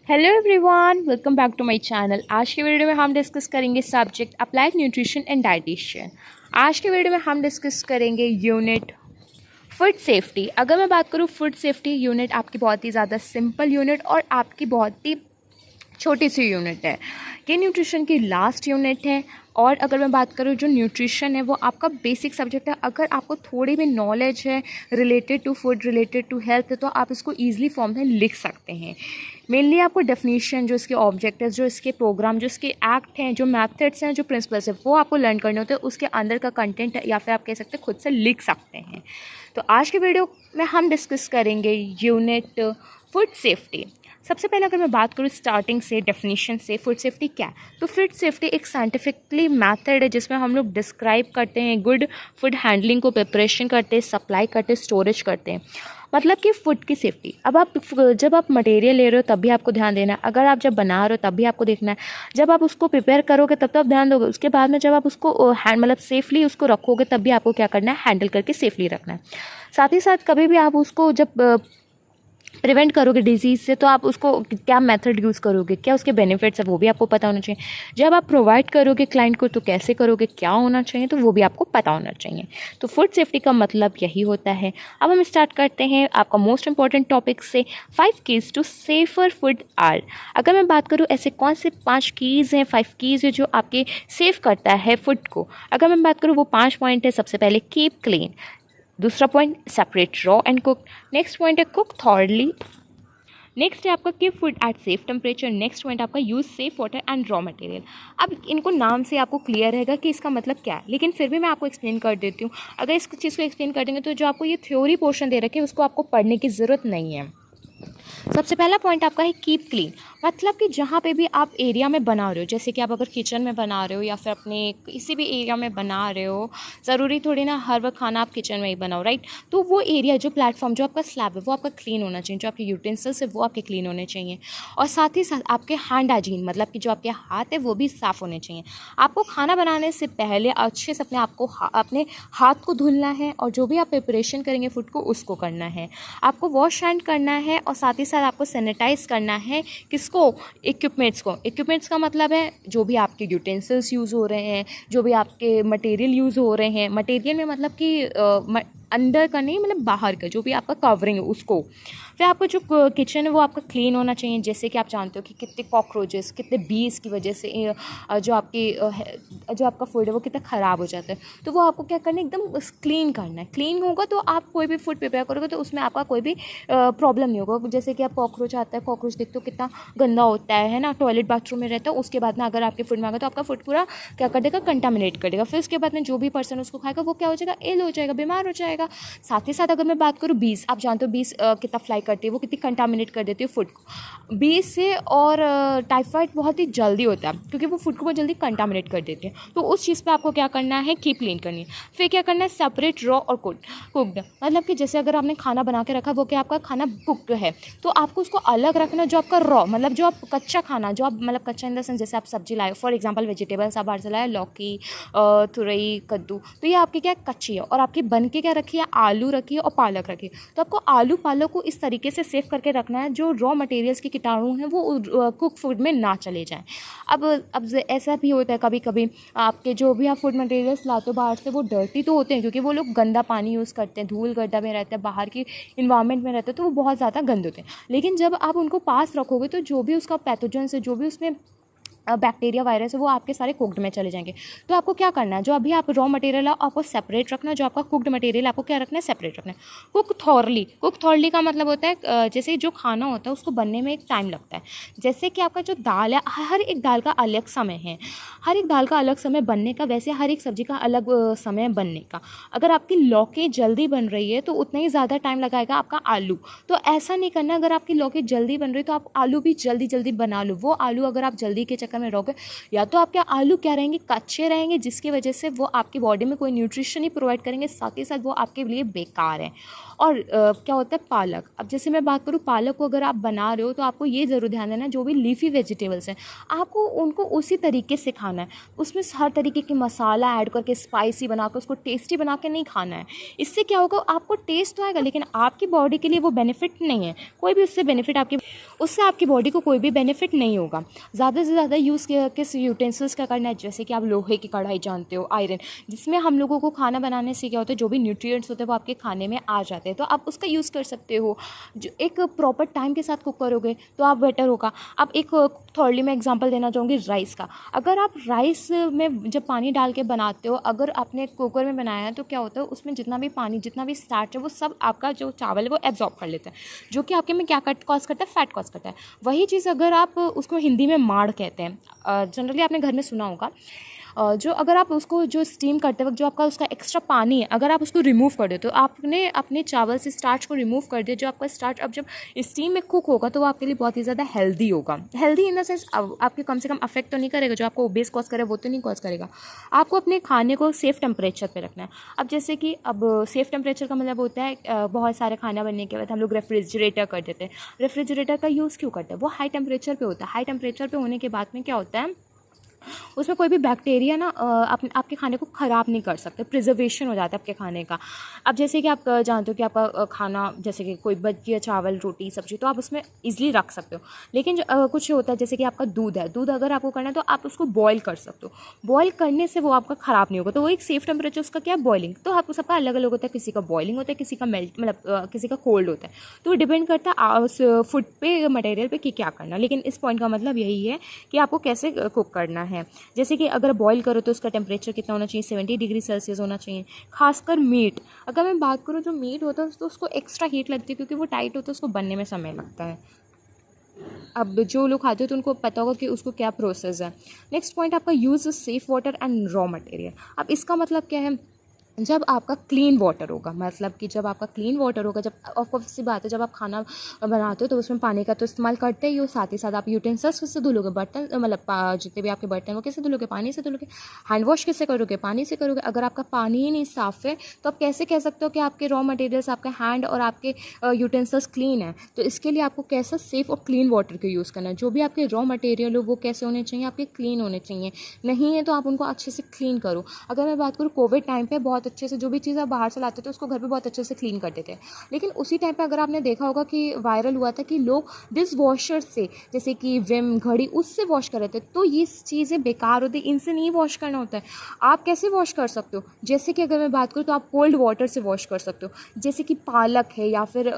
Hello everyone, welcome back to my channel. आज के video में हम डिस्कस करेंगे subject applied nutrition and dietician. आज के वीडियो में हम डिस्कस करेंगे यूनिट फूड सेफ्टी। अगर मैं बात करूँ फूड सेफ्टी यूनिट, आपकी बहुत ही ज़्यादा सिंपल यूनिट और आपकी बहुत ही छोटी सी यूनिट है। ये न्यूट्रिशन की लास्ट यूनिट है। और अगर मैं बात करूँ जो न्यूट्रिशन है वो आपका बेसिक सब्जेक्ट है। अगर आपको थोड़ी भी नॉलेज है related to food, related to health, तो आप इसको ईजिली फॉर्म में लिख सकते हैं। मेनली आपको डेफिनेशन, जो इसके ऑब्जेक्टिव्स, जो इसके प्रोग्राम, जो इसके एक्ट हैं, जो मेथड्स हैं, जो प्रिंसिपल्स हैं, वो आपको लर्न करने होते हैं। उसके अंदर का कंटेंट या फिर आप कह सकते हैं खुद से लिख सकते हैं। तो आज के वीडियो में हम डिस्कस करेंगे यूनिट फूड सेफ्टी। सबसे पहले अगर मैं बात करूँ स्टार्टिंग से, डेफिनेशन से, फूड सेफ्टी क्या है, तो फूड सेफ्टी एक साइंटिफिकली मेथड है जिसमें हम लोग डिस्क्राइब करते हैं गुड फूड हैंडलिंग को, प्रिपरेशन करते हैं, सप्लाई करते हैं, स्टोरेज करते हैं। मतलब कि फूड की सेफ्टी। अब आप जब आप मटेरियल ले रहे हो तब भी आपको ध्यान देना है, अगर आप जब बना रहे हो तब भी आपको देखना है, जब आप उसको प्रिपेयर करोगे तब तो आप ध्यान दोगे, उसके बाद में जब आप उसको मतलब सेफली उसको रखोगे तब भी आपको क्या करना है, हैंडल करके सेफली रखना है। साथ ही साथ कभी भी आप उसको जब प्रिवेंट करोगे डिजीज़ से, तो आप उसको क्या मेथड यूज़ करोगे, क्या उसके बेनिफिट्स है वो भी आपको पता होना चाहिए। जब आप प्रोवाइड करोगे क्लाइंट को तो कैसे करोगे, क्या होना चाहिए, तो वो भी आपको पता होना चाहिए। तो फूड सेफ्टी का मतलब यही होता है। अब हम स्टार्ट करते हैं आपका मोस्ट इंपॉर्टेंट टॉपिक से, 5 keys to safer food are. अगर मैं बात करूँ ऐसे कौन से 5 कीज़ हैं, 5 कीज़ है जो आपके सेफ करता है फूड को। अगर मैं बात करूँ वो 5 पॉइंट है। सबसे पहले कीप क्लीन, दूसरा point separate raw and cook, next point है कुक थॉरली, नेक्स्ट है आपका keep food at safe temperature, next point आपका use safe water and raw material. अब इनको नाम से आपको क्लियर रहेगा कि इसका मतलब क्या है, लेकिन फिर भी मैं आपको एक्सप्लेन कर देती हूँ। अगर इस चीज़ को एक्सप्लेन कर देंगे तो जो आपको ये थ्योरी पोर्शन दे रखे है उसको आपको पढ़ने की ज़रूरत नहीं है। सबसे पहला पॉइंट आपका है कीप क्लीन। मतलब कि जहाँ पे भी आप एरिया में बना रहे हो, जैसे कि आप अगर किचन में बना रहे हो या फिर अपने किसी भी एरिया में बना रहे हो, ज़रूरी थोड़ी ना हर वक्त खाना आप किचन में ही बनाओ, राइट। तो वो एरिया, जो प्लेटफॉर्म, जो आपका स्लैब है वो आपका क्लीन होना चाहिए, जो आपके यूटेंसिल्स है वो आपके क्लीन होने चाहिए। और साथ ही साथ आपके हैंड हाइजीन, मतलब कि जो आपके हाथ है वो भी साफ़ होने चाहिए। आपको खाना बनाने से पहले अच्छे से अपने हाथ को धुलना है, और जो भी आप प्रिपरेशन करेंगे फूड को उसको करना है। आपको वॉश हैंड करना है, और साथ ही साथ आपको सैनिटाइज करना है। किसको? इक्विपमेंट्स को। इक्विपमेंट्स का मतलब है जो भी आपके यूटेंसिल्स यूज़ हो रहे हैं, जो भी आपके मटेरियल यूज़ हो रहे हैं। मटेरियल में मतलब कि अंदर का नहीं, मतलब बाहर का जो भी आपका कवरिंग है उसको। फिर आपका जो किचन है वो आपका क्लीन होना चाहिए। जैसे कि आप जानते हो कि कितने कॉकरोचेस, कितने बीज की वजह से जो आपका फूड है वो कितना ख़राब हो जाता है। तो वो आपको क्या करना है, एकदम क्लीन करना है। क्लीन होगा तो आप कोई भी फूड प्रिपेयर करोगे तो उसमें आपका कोई भी प्रॉब्लम नहीं होगा। जैसे कि आप कॉकरोच आता है, कॉकरोच देखते हो कितना गंदा होता है ना, टॉयलेट बाथरूम में रहता है। उसके बाद में अगर आपके फूड में आ गया तो आपका फूड पूरा क्या कर देगा, कंटामिनेट कर देगा। फिर उसके बाद में जो भी पर्सन उसको खाएगा वो क्या हो जाएगा, इल हो जाएगा, बीमार हो जाएगा। साथ ही साथ अगर मैं बात करूँ बीस, आप जानते हो बीस कितना फ्लाई करती है, वो कितनी कंटामिनेट कर देती है फूड को। बीस से और टाइफाइड बहुत ही जल्दी होता है क्योंकि वो फूड को बहुत जल्दी कंटामिनेट कर देती है। तो उस चीज़ पे आपको क्या करना है, कीप क्लीन करनी है। फिर क्या करना है, सेपरेट रॉ और कुक्ड। मतलब कि जैसे अगर आपने खाना बना के रखा, वो क्या आपका खाना कुक्ड है, तो आपको उसको अलग रखना। जो आपका रॉ, मतलब जो आप कच्चा खाना, जो आप मतलब कच्चा इन द सेंस, जैसे आप सब्जी लाए, फॉर एग्जांपल वेजिटेबल्स आप बाहर से लाए, लौकी, तुरई, कद्दू, तो ये आपकी क्या कच्ची है। और आपकी बन के क्या रखी है, आलू रखी है और पालक रखी है। तो आपको आलू पालक को इस तरीके से सेव करके रखना है जो रॉ मटेरियल्स के कीटाणु हैं वो कुक फूड में ना चले जाएं। अब ऐसा भी होता है कभी कभी आपके जो भी आप फूड मटेरियल्स लाते हो बाहर से, वो डर्टी तो होते हैं क्योंकि वो लोग गंदा पानी यूज़ करते हैं, धूल गर्दा में रहते हैं, बाहर की इन्वायरमेंट में रहते हैं, तो वो बहुत ज़्यादा गंदे होते हैं। लेकिन जब आप उनको पास रखोगे तो जो भी उसका पैथोजेंस है, जो भी उसमें बैक्टीरिया वायरस है, वो आपके सारे कुक्ड में चले जाएंगे। तो आपको क्या करना है, जो अभी आप रॉ मटेरियल है आपको सेपरेट रखना है, जो आपका कुक्ड मटेरियल आपको क्या रखना है, सेपरेट रखना है। कुक थॉरली का मतलब होता है जैसे जो खाना होता है उसको बनने में एक टाइम लगता है। जैसे कि आपका जो दाल है, हर एक दाल का अलग समय है, हर एक दाल का अलग समय बनने का, वैसे हर एक सब्जी का अलग समय बनने का। अगर आपकी लौकी जल्दी बन रही है तो उतना ही ज़्यादा टाइम लगाएगा आपका आलू। तो ऐसा नहीं करना, अगर आपकी लौकी जल्दी बन रही है तो आप आलू भी जल्दी जल्दी बना लो। वो आलू अगर आप जल्दी के चक्कर चक्कर में रहोगे, या तो आपके आलू क्या रहेंगे, कच्चे रहेंगे, जिसकी वजह से वो आपकी बॉडी में कोई न्यूट्रिशन ही प्रोवाइड करेंगे, साथ ही साथ वो आपके लिए बेकार है। और क्या होता है पालक। अब जैसे मैं बात करूँ पालक को अगर आप बना रहे हो तो आपको ये ज़रूर ध्यान देना है, जो भी लीफी वेजिटेबल्स हैं आपको उनको उसी तरीके से खाना है, उसमें हर तरीके के मसाला ऐड करके स्पाइसी बना कर उसको टेस्टी बना के नहीं खाना है। इससे क्या होगा, आपको टेस्ट तो आएगा लेकिन आपकी बॉडी के लिए वो बेनिफिट नहीं है, कोई भी उससे आपकी बॉडी को कोई भी बेनिफिट नहीं होगा। ज़्यादा से ज़्यादा यूज़ किस यूटेंसिल्स का करना है, जैसे कि आप लोहे की कढ़ाई जानते हो, आयरन, जिसमें हम लोगों को खाना बनाने से क्या होता है, जो भी न्यूट्रिएंट्स होते हैं वो आपके खाने में आ जाते हैं, तो आप उसका यूज़ कर सकते हो। जो एक प्रॉपर टाइम के साथ कुक करोगे तो आप बेटर होगा। अब एक थर्डली मैं एग्जांपल देना चाहूँगी राइस का। अगर आप राइस में जब पानी डाल के बनाते हो, अगर आपने कुकर में बनाया है तो क्या होता है, उसमें जितना भी पानी, जितना भी स्टार्च है, वो सब आपका जो चावल है वो एब्जॉर्ब कर लेता है, जो कि आपके में क्या कॉज करता है, फैट कॉज करता है। वही चीज़ अगर आप उसको हिंदी में माड़ कहते हैं, जनरली आपने घर में सुना होगा, जो अगर आप उसको जो स्टीम करते वक्त जो आपका उसका एक्स्ट्रा पानी है, अगर आप उसको रिमूव कर दो, तो आपने अपने चावल से स्टार्च को रिमूव कर दिया, जो आपका स्टार्च अब जब स्टीम में कुक होगा तो वो आपके लिए बहुत ही ज़्यादा हेल्दी होगा। हेल्दी इन द सेंस आपके कम से कम अफेक्ट तो नहीं करेगा, जो आपको ओबेस कॉज करे वो तो नहीं कॉज करेगा। आपको अपने खाने को सेफ़ टेम्परेचर पर रखना है। अब जैसे कि अब सेफ़ टेम्परेचर का मतलब होता है बहुत सारे खाना बनने के बाद हम लोग रेफ्रिजरेटर कर देते हैं। रेफ्रिजरेटर का यूज़ क्यों करते हैं, वो हाई टेम्परेचर पर होता है। हाई टेम्परेचर पर होने के बाद में क्या होता है, उसमें कोई भी बैक्टीरिया ना आपके खाने को ख़राब नहीं कर सकते, प्रिजर्वेशन हो जाता है आपके खाने का। अब जैसे कि आप जानते हो कि आपका खाना जैसे कि कोई बच गया चावल रोटी सब्जी तो आप उसमें ईजिली रख सकते हो, लेकिन कुछ होता है जैसे कि आपका दूध है, दूध अगर आपको करना है तो आप उसको बॉयल कर सकते हो। बॉयल करने से वो आपका ख़राब नहीं होगा, तो वो एक सेफ टेम्परेचर उसका क्या है, बॉइलिंग। तो आपको सबका अलग अलग होता है, किसी का बॉइलिंग होता है, किसी का मेल्ट मतलब किसी का कोल्ड होता है, तो वो डिपेंड करता है उस फूड पे, मटेरियल पे कि क्या करना। लेकिन इस पॉइंट का मतलब यही है कि आपको कैसे कुक करना है। जैसे कि अगर बॉईल करो तो उसका टेम्परेचर कितना होना चाहिए, 70 डिग्री सेल्सियस होना चाहिए। खासकर मीट, अगर मैं बात करूँ जो मीट होता है तो उसको एक्स्ट्रा हीट लगती है, क्योंकि वो टाइट होता है, उसको बनने में समय लगता है। अब जो लोग खाते हो तो उनको पता होगा कि उसको क्या प्रोसेस है। नेक्स्ट पॉइंट आपका use safe water and raw material. अब इसका मतलब क्या है, जब आपका क्लीन वाटर होगा, मतलब कि जब आपका क्लीन वाटर होगा, जब ऑफकोर्स सी बात है, जब आप खाना बनाते हो तो उसमें पानी का तो इस्तेमाल करते ही हो, साथ ही साथ आप यूटेंसिल्स किससे धुलोगे, बर्तन मतलब जितने भी आपके बर्तन वो किससे धुलोगे, पानी से धुलोगे। हैंड वॉश किससे करोगे, पानी से करोगे। अगर आपका पानी ही नहीं साफ़ है तो आप कैसे कह सकते हो कि आपके रॉ मटेरियल्स, आपके हैंड और आपके यूटेंसिल्स क्लीन है। तो इसके लिए आपको कैसा सेफ़ और क्लीन वाटर का यूज़ करना है। जो भी आपके रॉ मटेरियल हो वो कैसे होने चाहिए, आपके क्लीन होने चाहिए। नहीं है तो आप उनको अच्छे से क्लीन करो। अगर मैं बात करूँ कोविड टाइम पे बहुत अच्छे से जो भी चीज़ आप बाहर से लाते थे उसको घर पे बहुत अच्छे से क्लीन करते थे, लेकिन उसी टाइम पे अगर आपने देखा होगा कि वायरल हुआ था कि लोग डिश वॉशर से, जैसे कि विम घड़ी, उससे वॉश कर रहे थे, तो ये चीज़ें बेकार होती, इनसे नहीं वॉश करना होता है। आप कैसे वॉश कर सकते हो, जैसे कि अगर मैं बात करूँ तो आप कोल्ड वाटर से वॉश कर सकते हो। जैसे कि पालक है या फिर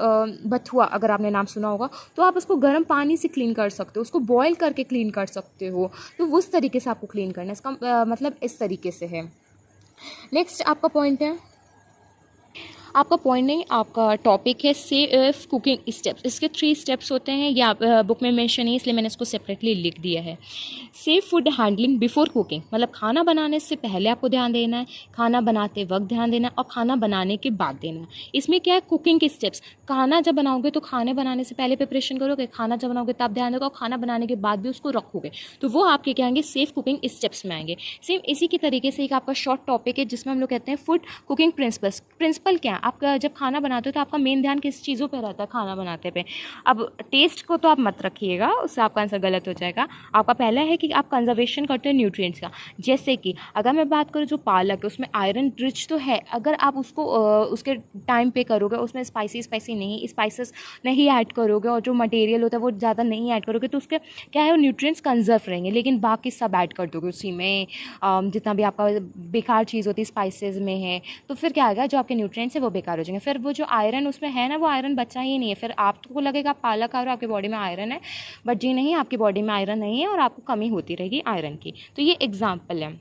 बथुआ, अगर आपने नाम सुना होगा, तो आप उसको गर्म पानी से क्लीन कर सकते हो, उसको बॉयल करके क्लीन कर सकते हो। तो उस तरीके से आपको क्लीन करना है, इसका मतलब इस तरीके से है। नेक्स्ट आपका पॉइंट है, आपका पॉइंट नहीं, आपका टॉपिक है सेफ कुकिंग स्टेप्स। इसके 3 स्टेप्स होते हैं, या बुक में मेंशन नहीं इसलिए मैंने इसको सेपरेटली लिख दिया है। Safe food handling before cooking, मतलब खाना बनाने से पहले आपको ध्यान देना है, खाना बनाते वक्त ध्यान देना है, और खाना बनाने के बाद देना है। इसमें क्या है, कुकिंग के स्टेप्स। खाना जब बनाओगे तो खाने बनाने से पहले प्रिपरेशन करोगे, खाना जब बनाओगे तब ध्यान दोगे, और खाना बनाने के बाद भी उसको रखोगे, तो वो आपके क्या आएंगे, सेफ कुकिंग स्टेप्स में आएंगे। सेम इसी की तरीके से एक आपका शॉर्ट टॉपिक है जिसमें हम लोग कहते हैं फूड कुकिंग प्रिंसिपल्स। प्रिंसिपल क्या है, आपका जब खाना बनाते हो तो आपका मेन ध्यान किस चीज़ों पे रहता है खाना बनाते पे। अब टेस्ट को तो आप मत रखिएगा, उससे आपका आंसर गलत हो जाएगा। आपका पहला है कि आप कंजर्वेशन करते हो न्यूट्रिएंट्स का। जैसे कि अगर मैं बात करूँ जो पालक है उसमें आयरन रिच तो है, अगर आप उसको उसके टाइम पे करोगे, उसमें स्पाइसी नहीं, स्पाइसेस नहीं ऐड करोगे, और जो मटेरियल होता है वो ज़्यादा नहीं ऐड करोगे, तो उसके क्या है, न्यूट्रिएंट्स कंजर्व रहेंगे। लेकिन बाकी सब ऐड कर दोगे उसी में, जितना भी आपका बेकार चीज़ होती है स्पाइसेस में है, तो फिर क्या आएगा, जो आपके न्यूट्रिएंट्स है वो बेकार हो जाएंगे। फिर वो जो आयरन उसमें है ना, वो आयरन बचा ही नहीं है। फिर आपको लगेगा आप पालक खा रहे हो, आपकी बॉडी में आयरन है, बट जी नहीं, आपकी बॉडी में आयरन नहीं है और आपको कमी होती रहेगी आयरन की। तो ये एग्जाम्पल है।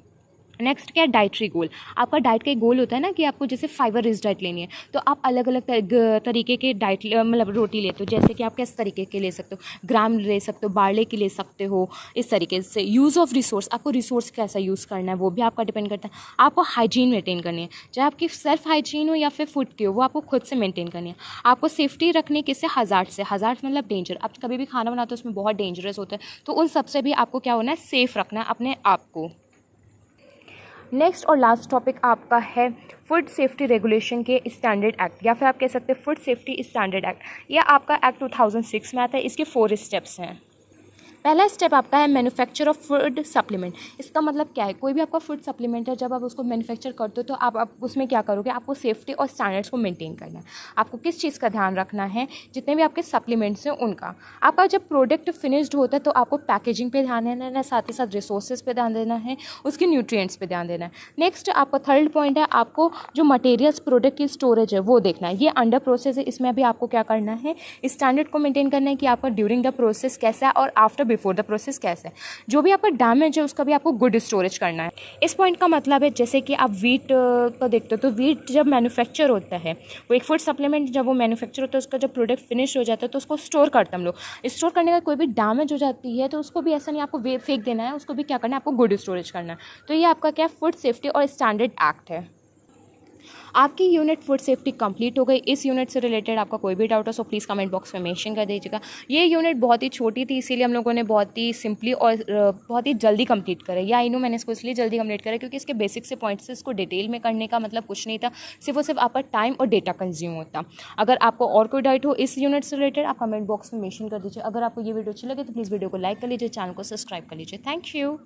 नेक्स्ट क्या है, डाइटरी गोल। आपका डाइट का एक गोल होता है ना कि आपको जैसे फाइबर रिच डाइट लेनी है, तो आप अलग अलग तरीके के डाइट मतलब रोटी लेते हो, जैसे कि आप किस तरीके के ले सकते हो, ग्राम ले सकते हो, बार्ले की ले सकते हो, इस तरीके से। यूज़ ऑफ रिसोर्स, आपको रिसोर्स कैसा यूज़ करना है वो भी आपका डिपेंड करता है। आपको हाइजीन मेंटेन करनी है, चाहे आपकी सेल्फ हाइजीन हो या फिर फूड की हो, वो आपको खुद से मेंटेन करनी है। आपको सेफ्टी रखनी किससे, हज़ार्ड से। हज़ार्ड मतलब डेंजर, आप कभी भी खाना बनाते हो उसमें बहुत डेंजरस होता है, तो उन सबसे भी आपको क्या होना है, सेफ़ रखना है अपने आप को। नेक्स्ट और लास्ट टॉपिक आपका है फूड सेफ्टी रेगुलेशन के स्टैंडर्ड एक्ट, या फिर आप कह सकते हैं फूड सेफ्टी स्टैंडर्ड एक्ट। यह आपका एक्ट 2006 में आता है। इसके 4 स्टेप्स हैं। पहला स्टेप आपका है मैन्युफैक्चर ऑफ फूड सप्लीमेंट। इसका मतलब क्या है, कोई भी आपका फूड सप्लीमेंट है, जब आप उसको मैन्युफैक्चर करते हो तो आप उसमें क्या करोगे, आपको सेफ्टी और स्टैंडर्ड्स को मेंटेन करना है। आपको किस चीज़ का ध्यान रखना है, जितने भी आपके सप्लीमेंट्स हैं उनका। आपका जब प्रोडक्ट फिनिश्ड होता है तो आपको पैकेजिंग पे ध्यान देना है, साथ ही साथ रिसोर्सेज पे ध्यान देना है, उसके न्यूट्रिएंट्स पे ध्यान देना है। नेक्स्ट आपका थर्ड पॉइंट है, आपको जो मटेरियल्स प्रोडक्ट की स्टोरेज है वो देखना है। ये अंडर प्रोसेस है, इसमें भी आपको क्या करना है, स्टैंडर्ड को मेंटेन करना है कि आपका ड्यूरिंग द प्रोसेस कैसा है और आफ्टर बिफोर द प्रोसेस कैसा है। जो भी आपका डैमेज है उसका भी आपको गुड स्टोरेज करना है। इस पॉइंट का मतलब है जैसे कि आप वीट का देखते हो, तो वीट जब मैन्युफैक्चर होता है, वो एक फूड सप्लीमेंट जब वो मैन्युफैक्चर होता है, उसका जब प्रोडक्ट फिनिश हो जाता है तो उसको स्टोर करते हैं हम लोग। स्टोर करने का कोई भी डैमेज हो जाती है तो उसको भी ऐसा नहीं आपको फेंक देना है, उसको भी क्या करना है, आपको गुड स्टोरेज करना है। तो ये आपका क्या फूड सेफ्टी और स्टैंडर्ड एक्ट है। आपकी यूनिट फूड सेफ्टी कंप्लीट हो गई। इस यूनिट से रिलेटेड आपका कोई भी डाउट हो सो प्लीज़ कमेंट बॉक्स में मेंशन कर दीजिएगा। ये यूनिट बहुत ही छोटी थी, इसीलिए हम लोगों ने बहुत ही सिंपली और बहुत ही जल्दी कंप्लीट करा। या आई नो मैंने इसको इसलिए जल्दी कंप्लीट करा क्योंकि इसके बेसिक से पॉइंट्स से इसको डिटेल में करने का मतलब कुछ नहीं था, सिर्फ और सिर्फ आपका टाइम और डेटा कंज्यूम होता। अगर आपको और कोई डाउट हो इस यूनिट से रिलेटेड, आप कमेंट बॉक्स में मेंशन कर दीजिए। अगर आपको ये वीडियो अच्छी लगे तो प्लीज़ वीडियो को लाइक कर लीजिए, चैनल को सब्सक्राइब कर लीजिए। Thank you.